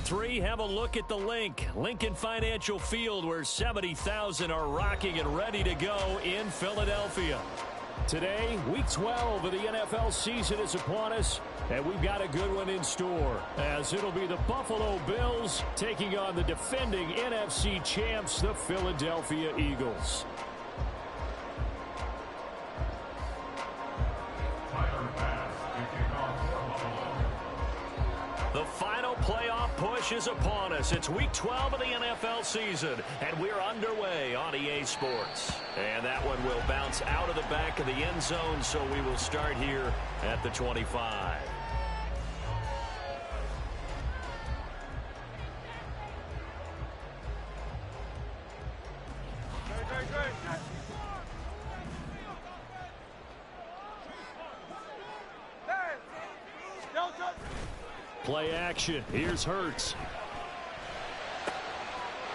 3, have a look at the link. Lincoln Financial Field, where 70,000 are rocking and ready to go in Philadelphia. Today, Week 12 of the NFL season is upon us, and we've got a good one in store, as it'll be the Buffalo Bills taking on the defending NFC champs, the Philadelphia Eagles. The final playoff push is upon us. It's Week 12 of the NFL season, and we're underway on EA Sports. And that one will bounce out of the back of the end zone, so we will start here at the 25. Play action. Here's Hurts.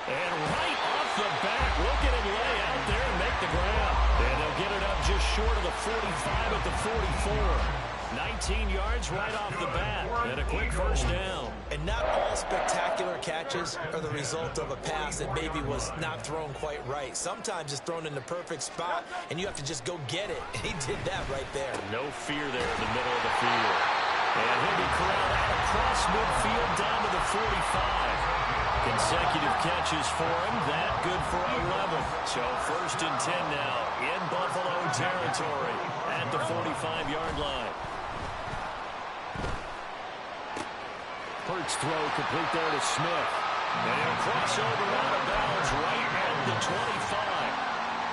And right off the bat, look at him lay out there and make the grab. And they'll get it up just short of the 45 at the 44. 19 yards right off the bat. And a quick first down. And not all spectacular catches are the result of a pass that maybe was not thrown quite right. Sometimes it's thrown in the perfect spot, and you have to just go get it. And he did that right there. No fear there in the middle of the field. And he'll be corralled out across midfield down to the 45. Consecutive catches for him. That good for 11. So 1st and 10 now in Buffalo territory at the 45-yard line. Hurts throw complete there to Smith. And he'll cross over out of bounds right at the 25.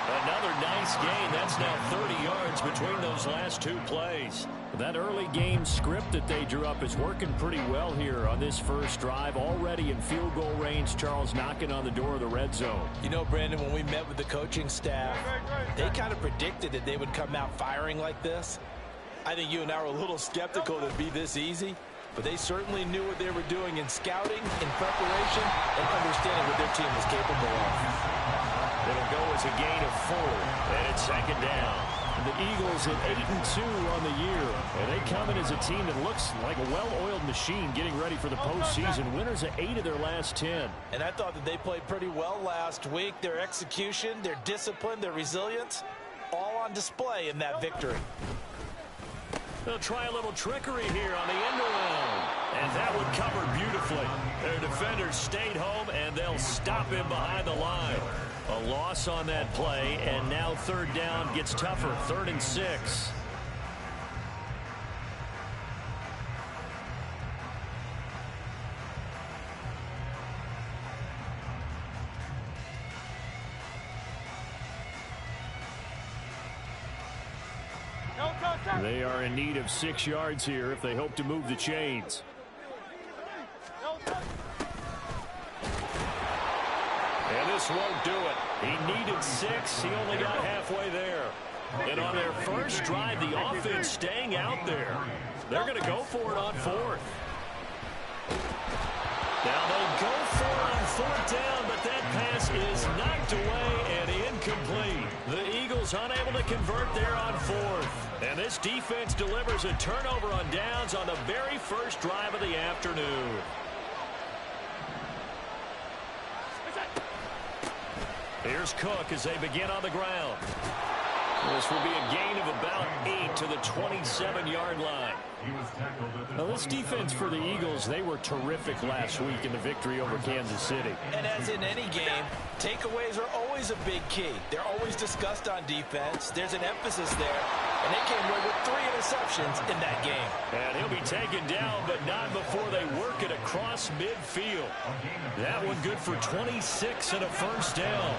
Another nice gain. That's now 30 yards between those last two plays. That early game script that they drew up is working pretty well here on this first drive. Already in field goal range, Charles knocking on the door of the red zone. You know, Brandon, when we met with the coaching staff, they kind of predicted that they would come out firing like this. I think you and I were a little skeptical that it'd be this easy, but they certainly knew what they were doing in scouting, in preparation, and understanding what their team was capable of. It'll go as a gain of 4, and it's 2nd down. The Eagles at 8-2 on the year, and they come in as a team that looks like a well-oiled machine getting ready for the postseason. Winners of 8 of their last 10. And I thought that they played pretty well last week. Their execution, their discipline, their resilience, all on display in that victory. They'll try a little trickery here on the end around. And that one covered beautifully. Their defenders stayed home, and they'll stop him behind the line. A loss on that play, and now 3rd down gets tougher. 3rd and 6. They are in need of 6 yards here if they hope to move the chains. And this won't do it. He needed 6. He only got halfway there. And on their first drive, the offense staying out there. They're going to go for it on 4th. Now they'll go for it on 4th down, but that pass is knocked away and incomplete. The Eagles unable to convert there on 4th. And this defense delivers a turnover on downs on the very first drive of the afternoon. Here's Cook as they begin on the ground. This will be a gain of about 8 to the 27-yard line. Now, this defense for the Eagles, they were terrific last week in the victory over Kansas City. And as in any game, takeaways are always a big key. They're always discussed on defense. There's an emphasis there. And they came away with 3 interceptions in that game. And he'll be taken down, but not before they work it across midfield. That one good for 26 and a first down.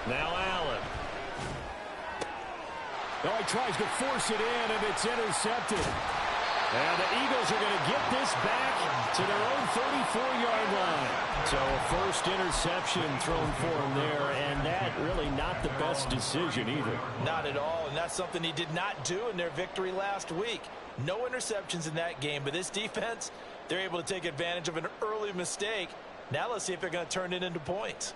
Now Allen. Oh, he tries to force it in, and it's intercepted. And the Eagles are going to get this back to their own 34-yard line. So a first interception thrown for him there, and that really not the best decision either. Not at all, and that's something he did not do in their victory last week. No interceptions in that game, but this defense, they're able to take advantage of an early mistake. Now let's see if they're going to turn it into points.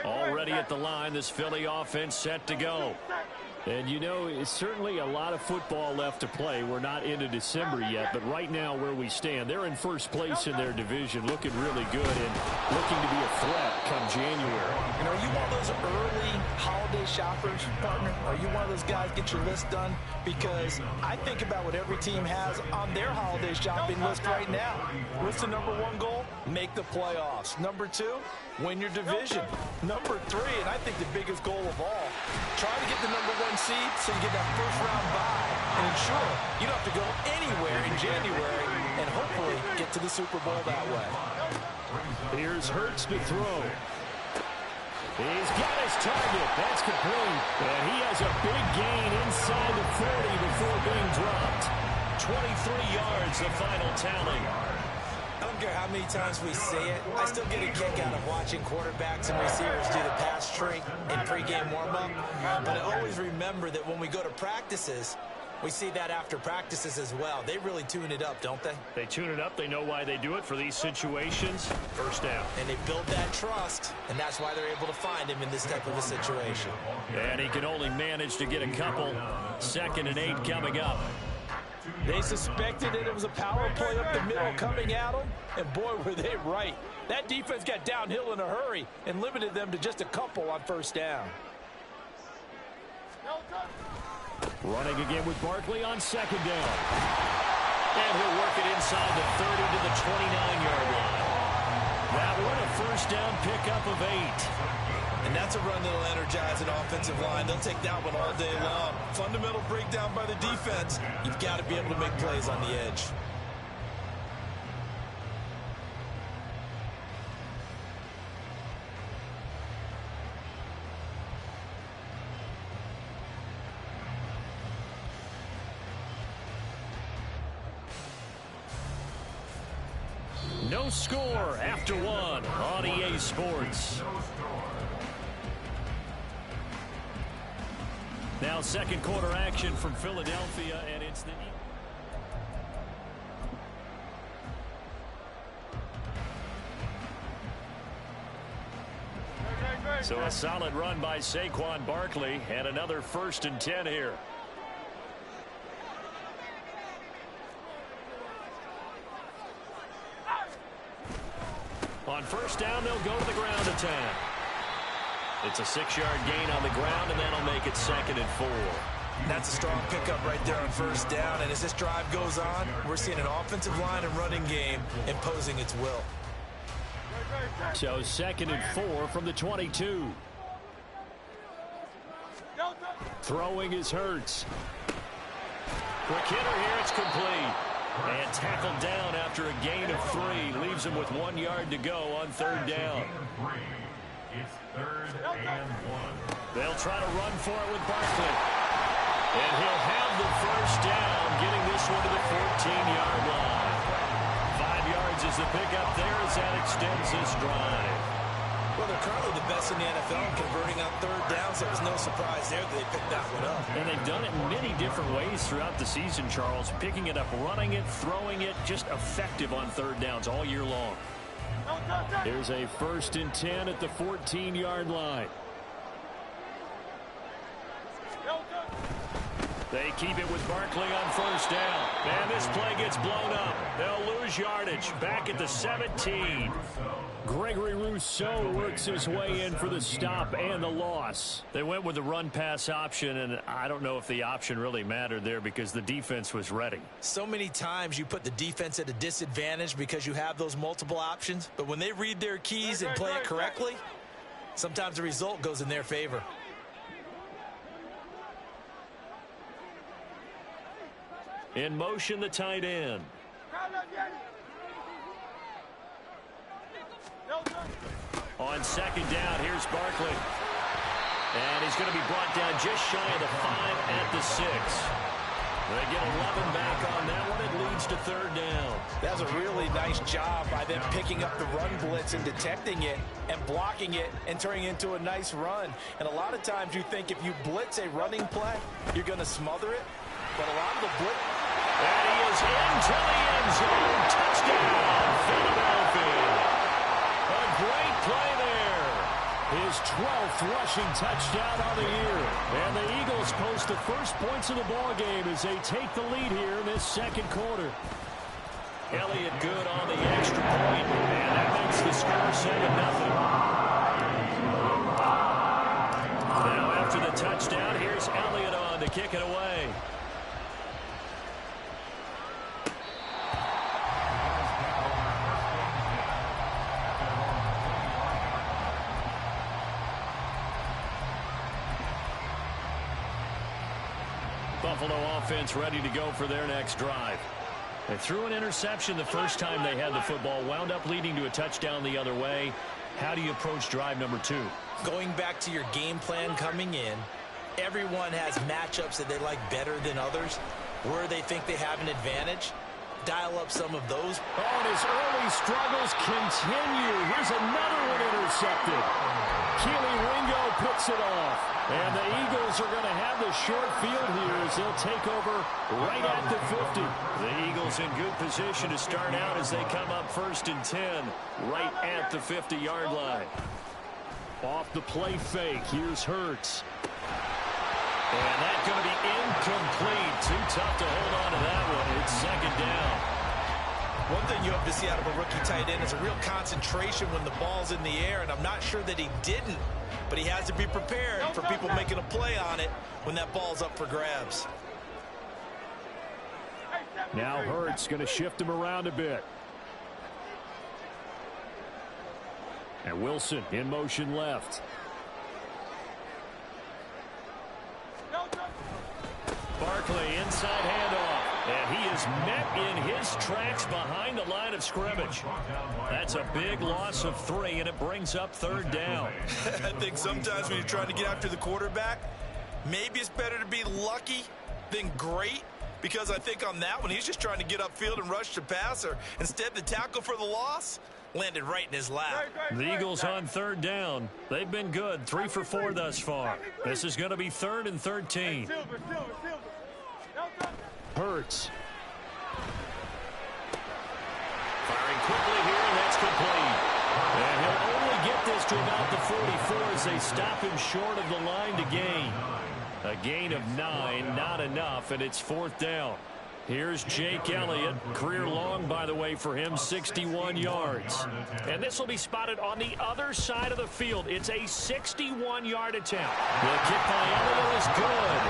Already at the line, this Philly offense set to go. And, you know, it's certainly a lot of football left to play. We're not into December yet, but right now where we stand, they're in first place in their division, looking really good and looking to be a threat come January. And are you one of those early holiday shoppers, partner? Are you one of those guys get your list done? Because I think about what every team has on their holiday shopping list right now. What's the number one goal? Make the playoffs. Number two, win your division. Number three, and I think the biggest goal of all, try to get the number one seed so you get that first round bye and ensure you don't have to go anywhere in January and hopefully get to the Super Bowl that way. Here's Hurts to throw. He's got his target. That's complete. And he has a big gain inside the 40 before being dropped. 23 yards, the final tally. I don't care how many times we say it, I still get a kick out of watching quarterbacks and receivers do the pass tree in pregame warm-up. But I always remember that when we go to practices, we see that after practices as well. They really tune it up, don't they? They tune it up. They know why they do it for these situations. First down. And they build that trust, and that's why they're able to find him in this type of a situation. And he can only manage to get a couple. 2nd and 8 coming up. They suspected that it was a power play up the middle coming at them, and boy, were they right. That defense got downhill in a hurry and limited them to just a couple on first down. Running again with Barkley on 2nd down. And he'll work it inside the 30 to the 29-yard line. That one a first down pickup of 8. And that's a run that'll energize an offensive line. They'll take that one all day long. Fundamental breakdown by the defense. You've got to be able to make plays on the edge. No score after 1 on EA Sports. Now 2nd quarter action from Philadelphia, and it's the... So a solid run by Saquon Barkley, and another 1st and 10 here. On first down, they'll go to the ground attack. It's a 6-yard gain on the ground, and that'll make it 2nd and 4. That's a strong pickup right there on first down. And as this drive goes on, we're seeing an offensive line and running game imposing its will. So 2nd and 4 from the 22. Throwing is Hurts. Quick hitter here, it's complete. And tackled down after a gain of 3. Leaves him with 1 yard to go on 3rd down. It's 3rd and 1. They'll try to run for it with Barkley. And he'll have the first down, getting this one to the 14-yard line. 5 yards is the pickup there as that extends this drive. Well, they're currently the best in the NFL in converting on 3rd down, so it was no surprise there that they picked that one up. And they've done it in many different ways throughout the season, Charles. Picking it up, running it, throwing it, just effective on 3rd downs all year long. Here's a 1st and 10 at the 14-yard line. They keep it with Barkley on first down. And this play gets blown up. They'll lose yardage. Back at the 17. Gregory Rousseau works his way in for the stop and the loss. They went with the run-pass option, and I don't know if the option really mattered there because the defense was ready. So many times you put the defense at a disadvantage because you have those multiple options, but when they read their keys and play it correctly, sometimes the result goes in their favor. In motion, the tight end. On 2nd down, here's Barkley. And he's going to be brought down just shy of the 5 at the 6. They get 11 back on that one. It leads to 3rd down. That was a really nice job by them picking up the run blitz and detecting it and blocking it and turning it into a nice run. And a lot of times you think if you blitz a running play, you're going to smother it. But a lot of the blitz... And he is into the end zone. Touchdown, Philadelphia. A great play there. His 12th rushing touchdown on the year. And the Eagles post the first points of the ball game as they take the lead here in this second quarter. Elliott good on the extra point, and that makes the score 7-0. Now after the touchdown, here's Elliott on to kick it away. Buffalo offense ready to go for their next drive. They threw an interception the first time they had the football, wound up leading to a touchdown the other way. How do you approach drive number 2? Going back to your game plan coming in, everyone has matchups that they like better than others, where they think they have an advantage. Dial up some of those. Oh, and his early struggles continue. Here's another one intercepted. Keely Ringo picks it off. And the Eagles are going to have the short field here as they'll take over right at the 50. The Eagles in good position to start out as they come up 1st and 10 right at the 50-yard line. Off the play fake. Here's Hurts. And that's going to be incomplete. Too tough to hold on to that one. It's 2nd down. One thing you have to see out of a rookie tight end is a real concentration when the ball's in the air, and I'm not sure that he didn't, but he has to be prepared for people making a play on it when that ball's up for grabs. Now Hurts going to shift him around a bit. And Wilson in motion left. Barkley inside handoff. And he is met in his tracks behind the line of scrimmage. That's a big loss of 3, and it brings up 3rd down. I think sometimes when you're trying to get after the quarterback, maybe it's better to be lucky than great, because I think on that one, he's just trying to get upfield and rush the passer. Instead, the tackle for the loss landed right in his lap. The Eagles on 3rd down. They've been good, 3 for 4 thus far. This is going to be 3rd and 13. Hurts. Firing quickly here, and that's complete. And he'll only get this to about the 44 as they stop him short of the line to gain. A gain of 9, not enough, and it's 4th down. Here's Jake Elliott. Career long, by the way, for him, 61 yards. And this will be spotted on the other side of the field. It's a 61-yard attempt. The kick by Elliott is good.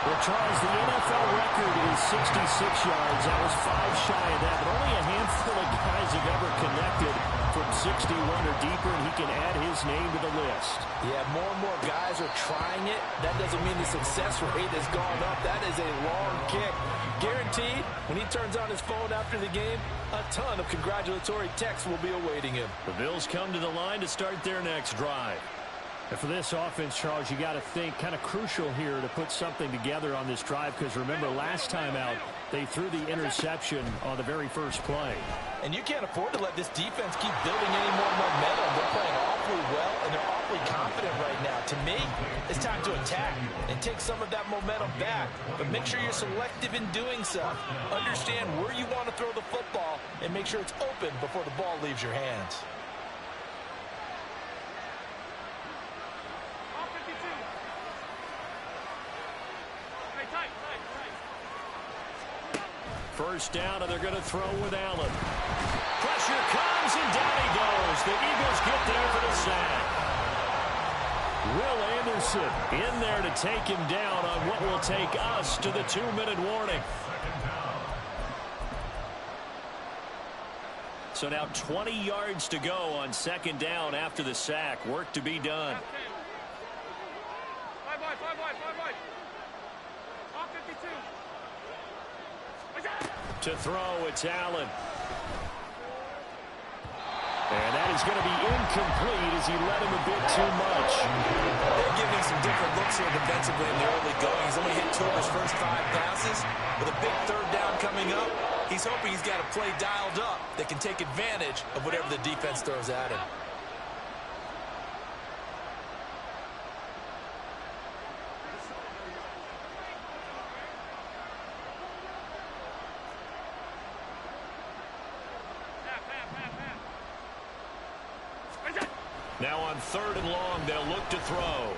Well, Charles, the NFL record is 66 yards. That was 5 shy of that, but only a handful of guys have ever connected from 61 or deeper, and he can add his name to the list. Yeah, more and more guys are trying it. That doesn't mean the success rate has gone up. That is a long kick. Guaranteed, when he turns on his phone after the game, a ton of congratulatory texts will be awaiting him. The Bills come to the line to start their next drive. And for this offense, Charles, you got to think kind of crucial here to put something together on this drive, because remember last time out they threw the interception on the very first play. And you can't afford to let this defense keep building any more momentum. They're playing awfully well, and they're awfully confident right now. To me, it's time to attack and take some of that momentum back. But make sure you're selective in doing so. Understand where you want to throw the football and make sure it's open before the ball leaves your hands. First down, and they're going to throw with Allen. Pressure comes, and down he goes. The Eagles get there for the sack. Will Anderson in there to take him down on what will take us to the 2-minute warning. So now 20 yards to go on 2nd down after the sack. Work to be done. To throw, it's Allen. And that is going to be incomplete as he led him a bit too much. They're giving some different looks here defensively in the early going. He's only hit 2 of his first 5 passes. With a big 3rd down coming up, he's hoping he's got a play dialed up that can take advantage of whatever the defense throws at him. Now on 3rd and long, they'll look to throw.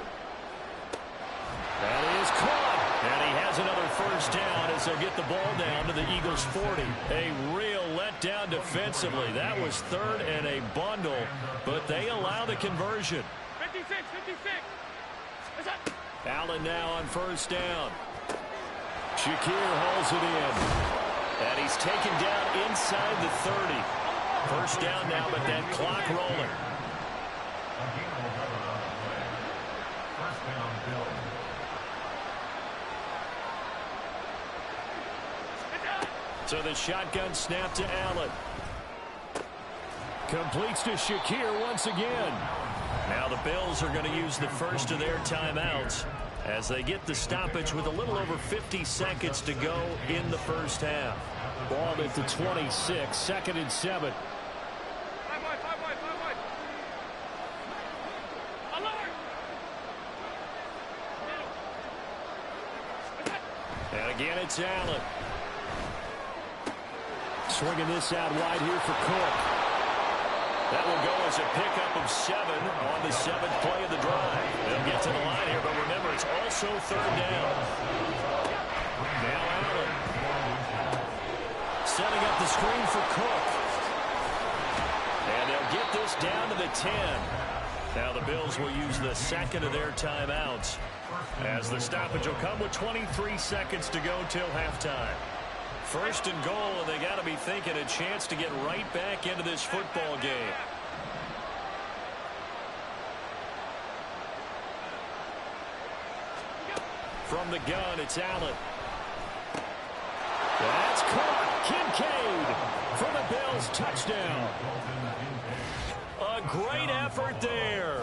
That is caught. And he has another first down as they'll get the ball down to the Eagles' 40. A real letdown defensively. That was 3rd and a bundle, but they allow the conversion. 56. Allen now on first down. Shakir hauls it in. And he's taken down inside the 30. First down now, but that clock rolling. So the shotgun snap to Allen. Completes to Shakir once again. Now the Bills are going to use the first of their timeouts as they get the stoppage with a little over 50 seconds to go in the first half. Ball at the 26, 2nd and 7. And again, it's Allen. Swinging this out wide here for Cook. That will go as a pickup of 7 on the 7th play of the drive. They'll get to the line here, but remember, it's also 3rd down. Now Allen. Setting up the screen for Cook. And they'll get this down to the 10. Now the Bills will use the 2nd of their timeouts as the stoppage will come with 23 seconds to go till halftime. 1st and goal, and they got to be thinking a chance to get right back into this football game. From the gun, it's Allen. That's caught. Kincaid for the Bills, touchdown. A great effort there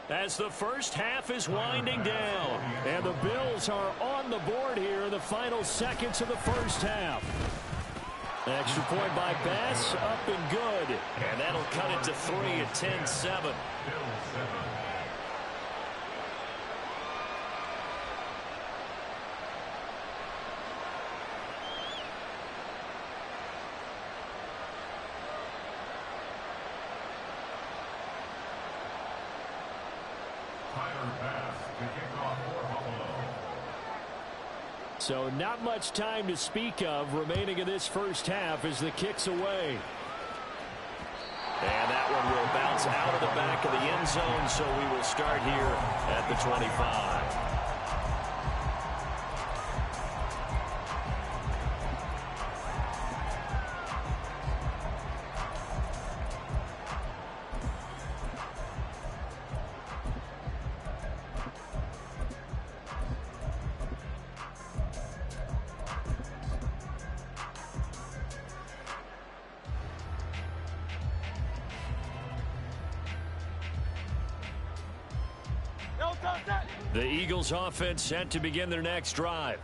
as the first half is winding down. And the Bills are on the board here in the final seconds of the first half. Extra point by Bass, up and good. And that'll cut it to 3 at 10-7. So not much time to speak of remaining in this first half as the kick's away. And that one will bounce out of the back of the end zone, so we will start here at the 25. The Eagles offense set to begin their next drive.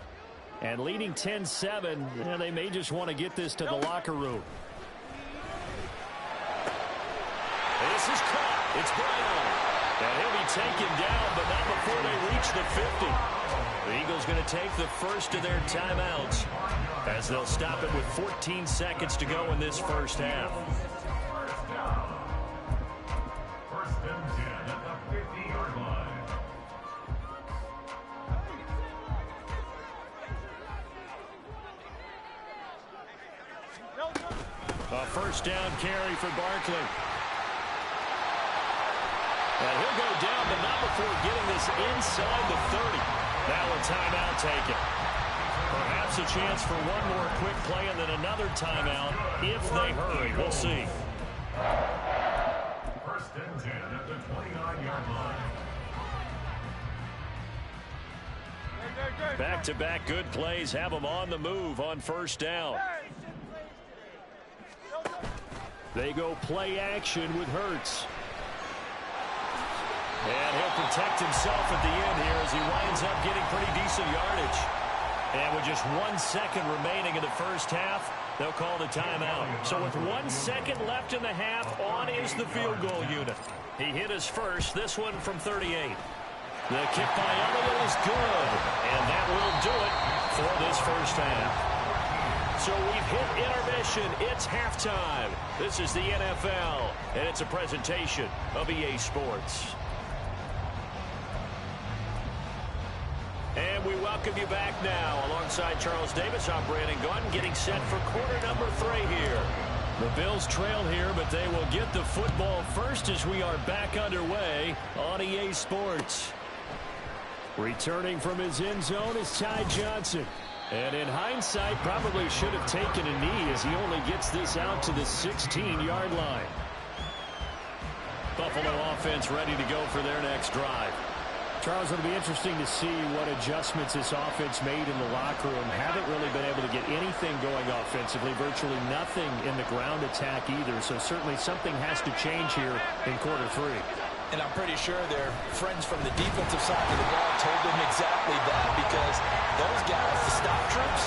And leading 10-7, they may just want to get this to the locker room. This is caught. It's Brown. And he'll be taken down, but not before they reach the 50. The Eagles going to take the first of their timeouts as they'll stop it with 14 seconds to go in this first half. A first down carry for Barkley. And he'll go down, but not before getting this inside the 30. Now a timeout taken. Perhaps a chance for one more quick play and then another timeout if they hurry. We'll see. First and 10 at the 29-yard line. Back-to-back good plays have them on the move on first down. They go play action with Hurts. And he'll protect himself at the end here as he winds up getting pretty decent yardage. And with just 1 second remaining in the first half, they'll call the timeout. So with 1 second left in the half, on is the field goal unit. He hit his first, this one from 38. The kick by Elliott is good. And that will do it for this first half. So we've hit intermission. It's halftime. This is the NFL, and it's a presentation of EA Sports. And we welcome you back now. Alongside Charles Davis, I'm Brandon Gunn, getting set for quarter number 3 here. The Bills trail here, but they will get the football first as we are back underway on EA Sports. Returning from his end zone is Ty Johnson. And in hindsight, probably should have taken a knee as he only gets this out to the 16-yard line. Buffalo offense ready to go for their next drive. Charles, it'll be interesting to see what adjustments this offense made in the locker room. Haven't really been able to get anything going offensively, virtually nothing in the ground attack either. So certainly something has to change here in quarter 3. And I'm pretty sure their friends from the defensive side of the ball told them exactly that, because those guys, the stop troops,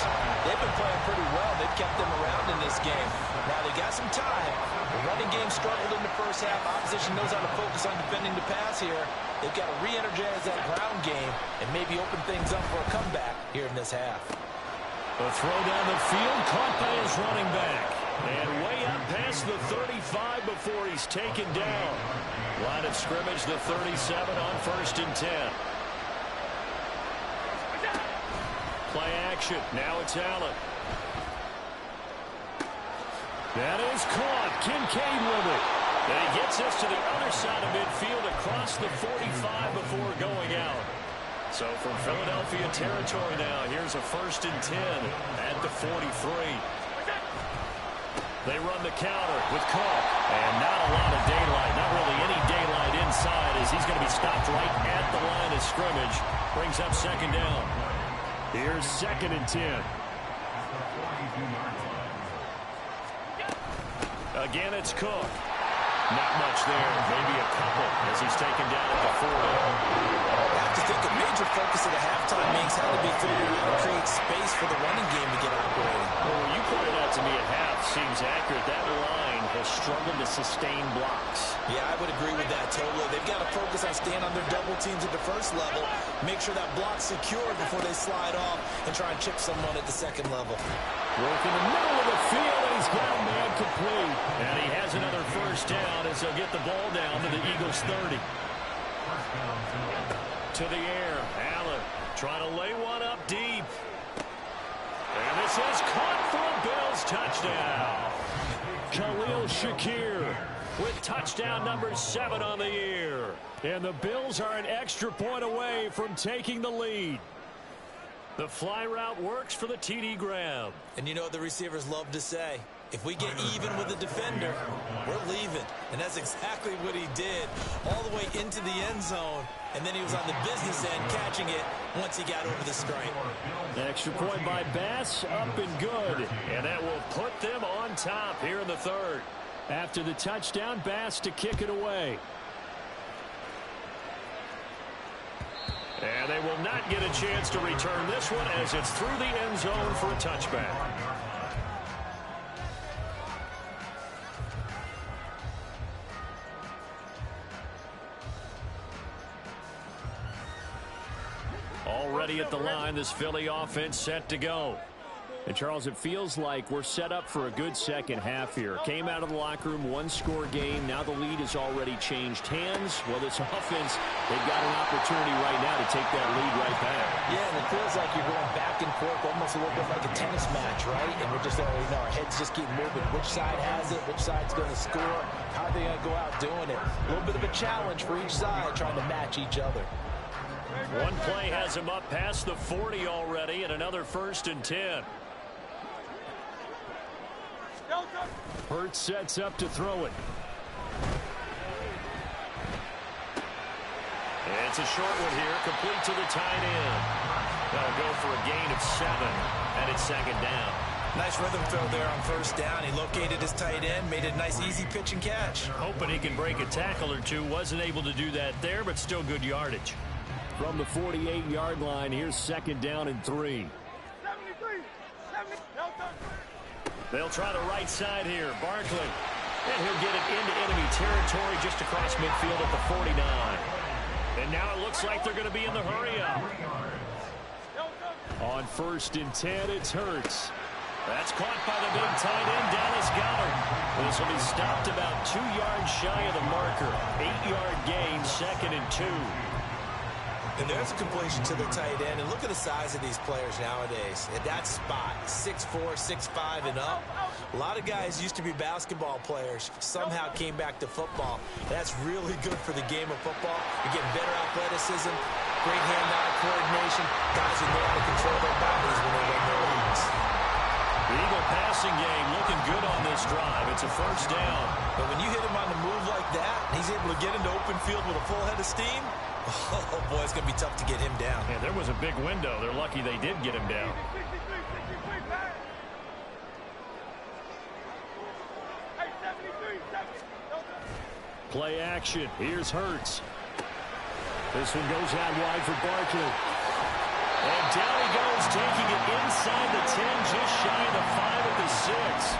they've been playing pretty well. They've kept them around in this game. Now they got some time. The running game struggled in the first half. Opposition knows how to focus on defending the pass here. They've got to re-energize that ground game and maybe open things up for a comeback here in this half. A throw down the field, caught by his running back. And way up past the 35 before he's taken down. Line of scrimmage, the 37 on 1st and 10. Play action. Now it's Allen. That is caught. Kincaid with it. And he gets us to the other side of midfield across the 45 before going out. So from Philadelphia territory now, here's a 1st and 10 at the 43. They run the counter with Cook. And not a lot of daylight. Not really any daylight inside as he's going to be stopped right at the line of scrimmage. Brings up 2nd down. Here's 2nd and 10. Again, it's Cook. Not much there. Maybe a couple as he's taken down at the 40. I have to think a major focus of the halftime means how to be figuring out how to create space for the running game to get operating. Well, you pointed out to me at half seems accurate. That line has struggled to sustain blocks. Yeah, I would agree with that totally. They've got to focus on staying on their double teams at the first level, make sure that block's secured before they slide off and try and chip someone at the 2nd level. Work in the middle of the field, and he's got a man complete. And he has another 1st down as they'll get the ball down to the Eagles' 30. To the air, Allen trying to lay one up deep. And this is caught for a Bills touchdown. Khalil Shakir with touchdown number 7 on the year. And the Bills are an extra point away from taking the lead. The fly route works for the TD grab. And you know what the receivers love to say? If we get even with the defender, we're leaving. And that's exactly what he did, all the way into the end zone. And then he was on the business end catching it once he got over the stripe. Extra point by Bass, up and good. And that will put them on top here in the 3rd. After the touchdown, Bass to kick it away. And they will not get a chance to return this one as it's through the end zone for a touchback. Already at the line, this Philly offense set to go. And, Charles, it feels like we're set up for a good second half here. Came out of the locker room, 1-score game. Now the lead has already changed hands. Well, this offense, they've got an opportunity right now to take that lead right back. Yeah, and it feels like you're going back and forth, almost a little bit like a tennis match, right? And we're just, our heads just keep moving. Which side has it? Which side's going to score? How are they going to go out doing it? A little bit of a challenge for each side, trying to match each other. One play has him up past the 40 already, and another 1st and 10. Hurts sets up to throw it. It's a short one here, complete to the tight end. They'll go for a gain of 7, and it's 2nd down. Nice rhythm throw there on 1st down. He located his tight end, made a nice easy pitch and catch. Hoping he can break a tackle or two. Wasn't able to do that there, but still good yardage. From the 48-yard line, here's 2nd down and 3. They'll try the right side here. Barkley. And he'll get it into enemy territory just across midfield at the 49. And now it looks like they're going to be in the hurry-up. On 1st and 10, it's Hurts. That's caught by the big tight end, Dallas Goedert. This will be stopped about 2 yards shy of the marker. 8-yard gain, 2nd and 2. And there's a completion to the tight end. And look at the size of these players nowadays. At that spot, 6'4", 6'5", and up. A lot of guys used to be basketball players, somehow came back to football. That's really good for the game of football. You're getting better athleticism, great hand-eye coordination. Guys who know how to control their bodies when they run their leads. The Eagle passing game looking good on this drive. It's a first down. But when you hit him on the move like that, he's able to get into open field with a full head of steam. Oh, boy, it's going to be tough to get him down. Yeah, there was a big window. They're lucky they did get him down. Play action. Here's Hurts. This one goes out wide for Barkley. And down he goes, taking it inside the 10, just shy of the 5 at the 6.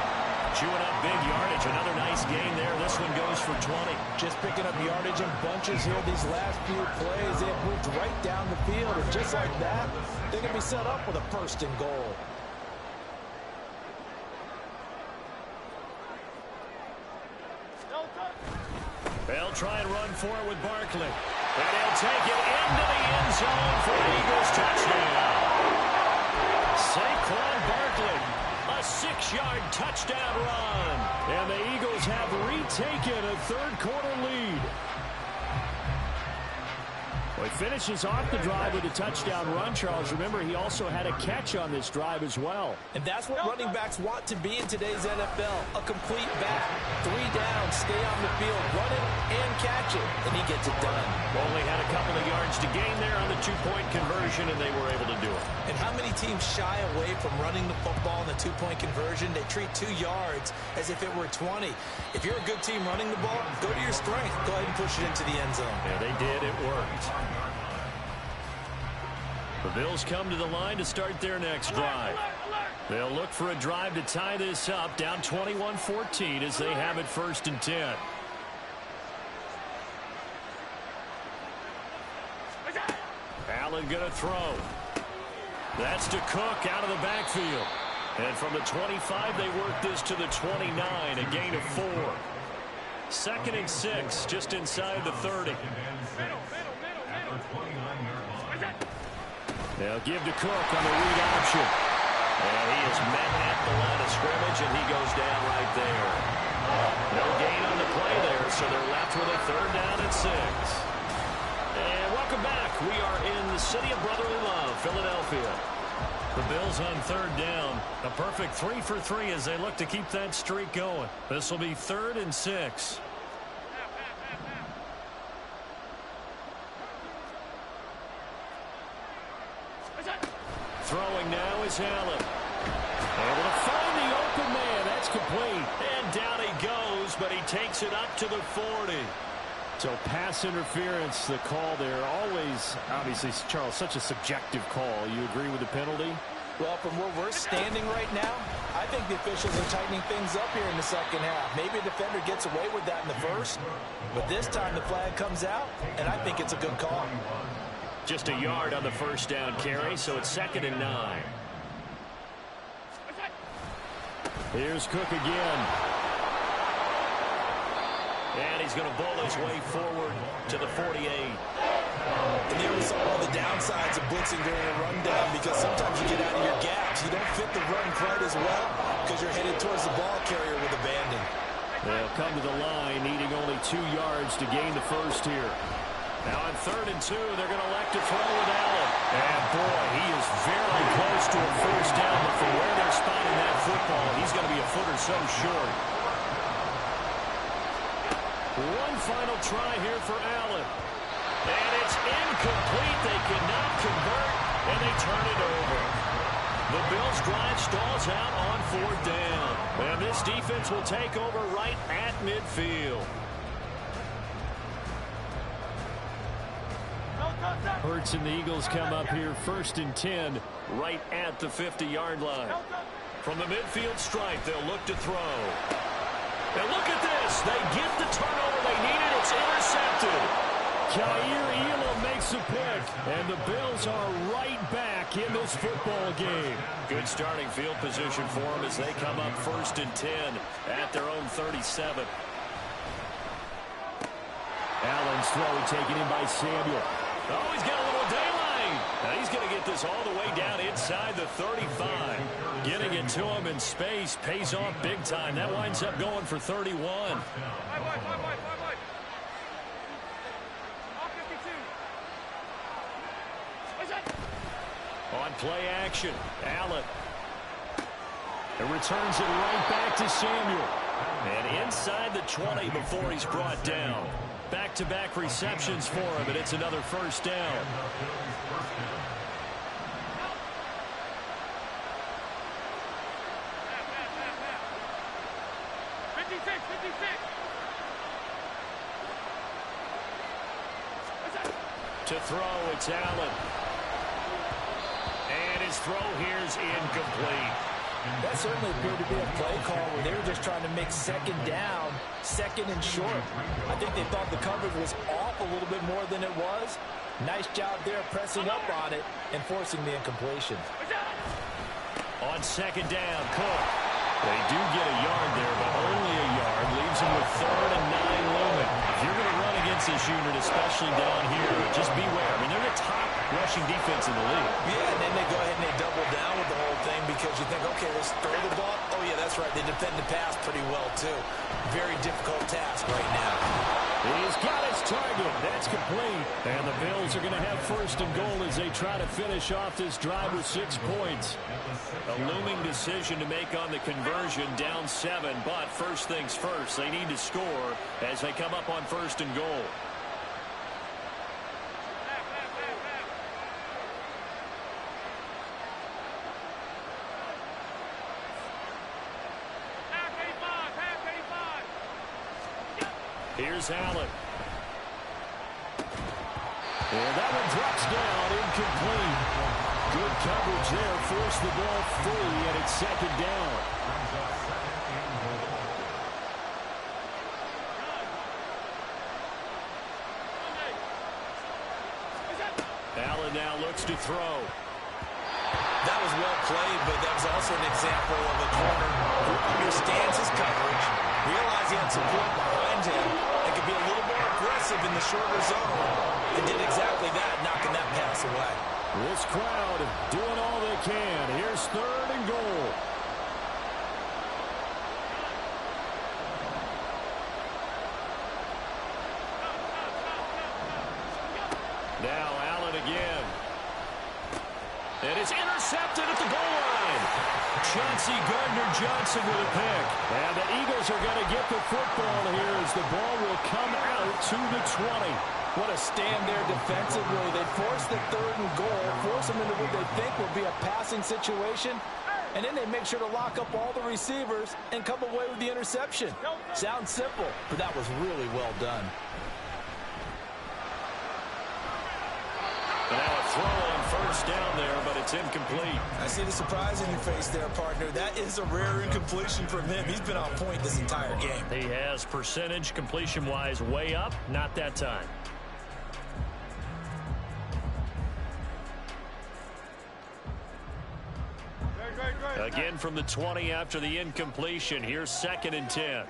Chewing up big yardage. Another nice gain there. This one goes for 20. Just picking up yardage in bunches here these last few plays. They've moved right down the field. And just like that, they're going to be set up with a 1st and goal. They'll try and run for it with Barkley. And he'll take it into the end zone for an Eagles touchdown. Saquon Barkley, a 6-yard touchdown run. And the Eagles have retaken a 3rd-quarter lead. Well, he finishes off the drive with a touchdown run, Charles. Remember, he also had a catch on this drive as well. And that's what running backs want to be in today's NFL. A complete back. 3 downs, stay on the field, run it, and catch it. And he gets it done. Only had a couple of yards to gain there on the 2-point conversion, and they were able to do it. And how many teams shy away from running the football in the 2-point conversion? They treat 2 yards as if it were 20. If you're a good team running the ball, go to your strength. Go ahead and push it into the end zone. Yeah, they did. It worked. The Bills come to the line to start their next drive. They'll look for a drive to tie this up, down 21-14 as they have it 1st and 10. Allen going to throw. That's to Cook out of the backfield. And from the 25, they work this to the 29, a gain of 4. 2nd and 6, just inside the 30. They'll give to Cook on the read option. And he is met at the line of scrimmage, and he goes down right there. No gain on the play there, so they're left with a 3rd down and 6. And welcome back. We are in the city of brotherly love, Philadelphia. The Bills on 3rd down. A perfect 3 for 3 as they look to keep that streak going. This will be 3rd and 6. Throwing now is Allen. Able to find the open man. That's complete. And down he goes, but he takes it up to the 40. So pass interference, the call there. Always, obviously, Charles, such a subjective call. You agree with the penalty? Well, from where we're standing right now, I think the officials are tightening things up here in the 2nd half. Maybe a defender gets away with that in the 1st, but this time the flag comes out, and I think it's a good call. Just a yard on the 1st down carry, so it's 2nd and 9. Here's Cook again. And he's going to bowl his way forward to the 48. And there was all the downsides of blitzing during a rundown because sometimes you get out of your gaps. You don't fit the run quite as well because you're headed towards the ball carrier with abandon. They'll come to the line, needing only 2 yards to gain the 1st here. Now on 3rd and 2, they're going to elect to throw with Allen. And boy, he is very close to a 1st down, but from where they're spotting that football, he's going to be a foot or so short. One final try here for Allen. And it's incomplete. They cannot convert, and they turn it over. The Bills' drive stalls out on 4th down. And this defense will take over right at midfield. Hurts and the Eagles come up here 1st and 10 right at the 50-yard line. From the midfield stripe, they'll look to throw. And look at this. They get the turnover they needed. It's intercepted. Kaiir Elam makes the pick, and the Bills are right back in this football game. Good starting field position for them as they come up 1st and 10 at their own 37. Allen's throw taken in by Samuel. Oh, he's got a little daylight. Now he's going to get this all the way down inside the 35. Getting it to him in space pays off big time. That winds up going for 31. On play action, Allen. And returns it right back to Samuel. And inside the 20 before he's brought down. Back-to-back receptions for him, and it's another first down. To throw, it's Allen. And his throw here is incomplete. That certainly appeared to be a play call where they were just trying to make second down, second and short. I think they thought the coverage was off a little bit more than it was. Nice job there pressing up on it and forcing the incompletion. On second down, Cook. They do get a yard there, but only a yard. Leaves them with 3rd and 9 looming. If you're going to run against this unit, especially down here, just beware. I mean, they're the top rushing defense in the league. Yeah, and then they go ahead and they double down with the whole thing because you think, okay, let's throw the ball. Oh, yeah, that's right. They defend the pass pretty well, too. Very difficult task right now. He's got his target. That's complete. And the Bills are going to have 1st and goal as they try to finish off this drive with 6 points. A looming decision to make on the conversion, down 7. But first things first, they need to score as they come up on 1st and goal. Here's Allen. And that one drops down, incomplete. Good coverage there, forced the ball free, and it's 2nd down. Allen now looks to throw. That was well played, but that was also an example of a corner who understands his coverage, realized he had support behind him, and could be a little more aggressive in the shorter zone, and did exactly that, knocking that pass away. This crowd doing all they can. Here's 3rd and goal. Now Allen again. And it's intercepted at the goal line. Chauncey Gardner-Johnson with a pick. And the Eagles are going to get the football here as the ball will come out to the 20. What a stand there defensively. They force the 3rd and goal, force them into what they think will be a passing situation, and then they make sure to lock up all the receivers and come away with the interception. Sounds simple, but that was really well done. Now a throw on 1st down there, but it's incomplete. I see the surprise in your face there, partner. That is a rare incompletion from him. He's been on point this entire game. He has percentage completion-wise way up, not that time. Again from the 20 after the incompletion. Here's 2nd and 10.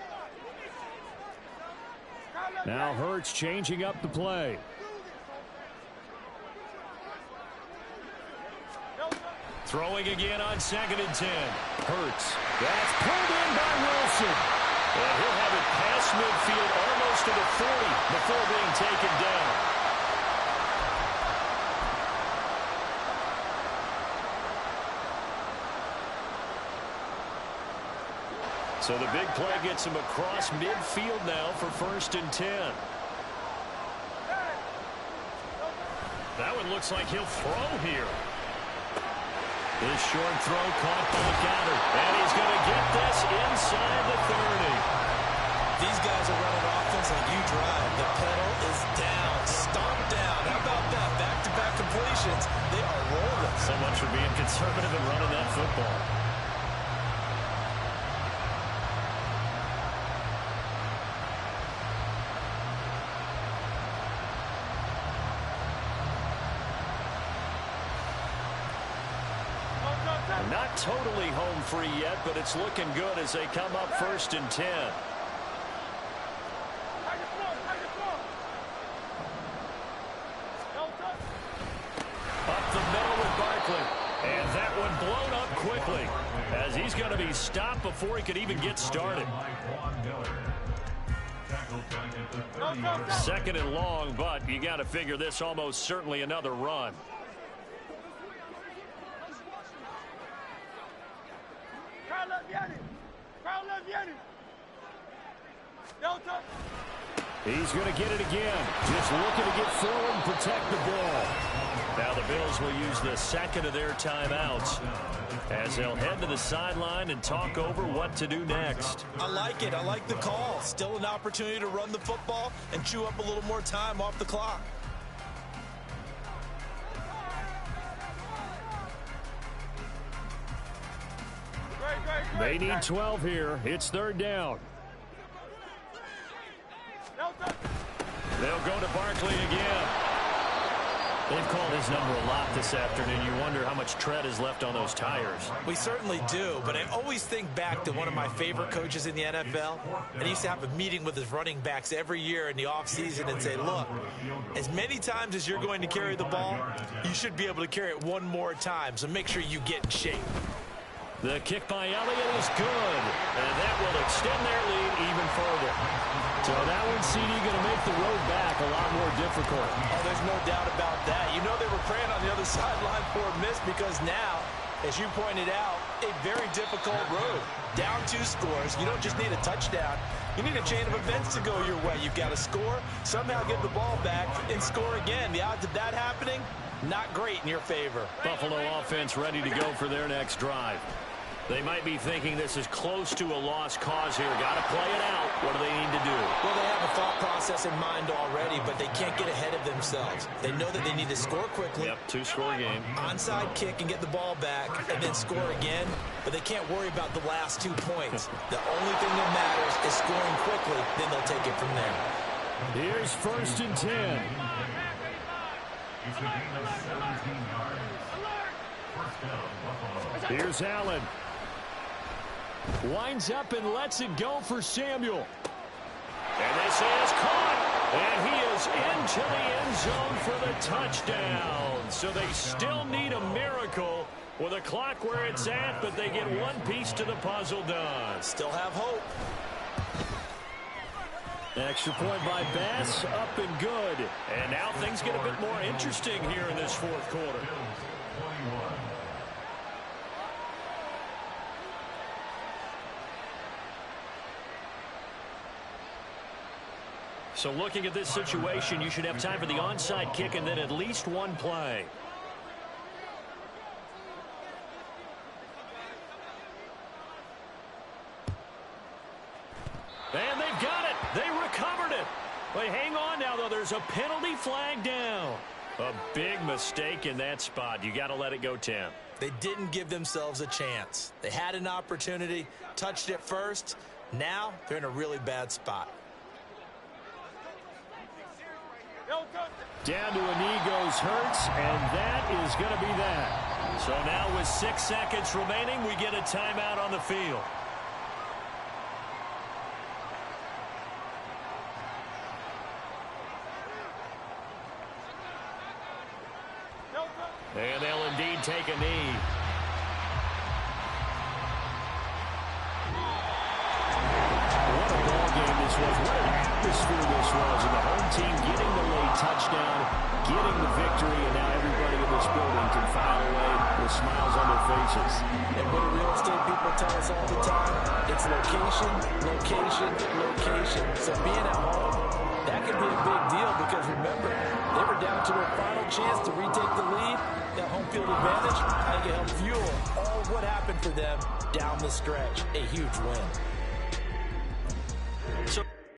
Now Hurts changing up the play. Throwing again on 2nd and 10. Hurts. That's pulled in by Wilson. And he'll have it past midfield almost to the 40 before being taken down. So the big play gets him across midfield now for 1st and 10. That one looks like he'll throw here. His short throw caught by Goddard. And he's going to get this inside the 30. These guys are running offense like you drive. The pedal is down, stomped down. How about that? Back-to-back completions. They are rolling. So much for being conservative and running that football. Not totally home free yet, but it's looking good as they come up 1st and 10. Up the middle with Barkley. And that one blown up quickly as he's going to be stopped before he could even get started. 2nd and long, but you got to figure this almost certainly another run. He's going to get it again. Just looking to get forward and protect the ball. Now the Bills will use the 2nd of their timeouts as they'll head to the sideline and talk over what to do next. I like it. I like the call. Still an opportunity to run the football and chew up a little more time off the clock. They need 12 here. It's 3rd down. They'll go to Barkley again. They've called his number a lot this afternoon. You wonder how much tread is left on those tires. We certainly do, but I always think back to one of my favorite coaches in the NFL. And he used to have a meeting with his running backs every year in the offseason and say, look, as many times as you're going to carry the ball, you should be able to carry it one more time, so make sure you get in shape. The kick by Elliott is good, and that will extend their lead even further. So that one, CD, going to make the road back a lot more difficult. Oh, there's no doubt about that. You know they were praying on the other sideline for a miss because now, as you pointed out, a very difficult road. Down 2 scores. You don't just need a touchdown. You need a chain of events to go your way. You've got to score, somehow get the ball back, and score again. The odds of that happening, not great in your favor. Buffalo offense ready to go for their next drive. They might be thinking this is close to a lost cause here. Got to play it out. What do they need to do? Well, they have a thought process in mind already, but they can't get ahead of themselves. They know that they need to score quickly. Yep, 2-score game. Onside kick and get the ball back and then score again, but they can't worry about the last 2 points. The only thing that matters is scoring quickly, then they'll take it from there. Here's 1st and 10. Here's Allen. Winds up and lets it go for Samuel. And this is caught. And he is into the end zone for the touchdown. So they still need a miracle with a clock where it's at, but they get one piece to the puzzle done. Still have hope. Extra point by Bass, up and good. And now things get a bit more interesting here in this 4th quarter. So looking at this situation, you should have time for the onside kick and then at least one play. And they've got it. They recovered it. They hang on now, though. There's a penalty flag down. A big mistake in that spot. You got to let it go 10. They didn't give themselves a chance. They had an opportunity, touched it first. Now they're in a really bad spot. Down to a knee goes Hurts, and that is going to be that. So now with 6 seconds remaining, we get a timeout on the field. And they'll indeed take a knee. What a ball game this was. What an atmosphere this was. And the home team getting the late touchdown, getting the victory, and now everybody in this building can file away with smiles on their faces. And what do real estate people tell us all the time? It's location, location, location. So being at home, that could be a big deal because remember, they were down to their final chance to retake the lead. That home field advantage, I think it helped fuel all of what happened for them down the stretch. A huge win.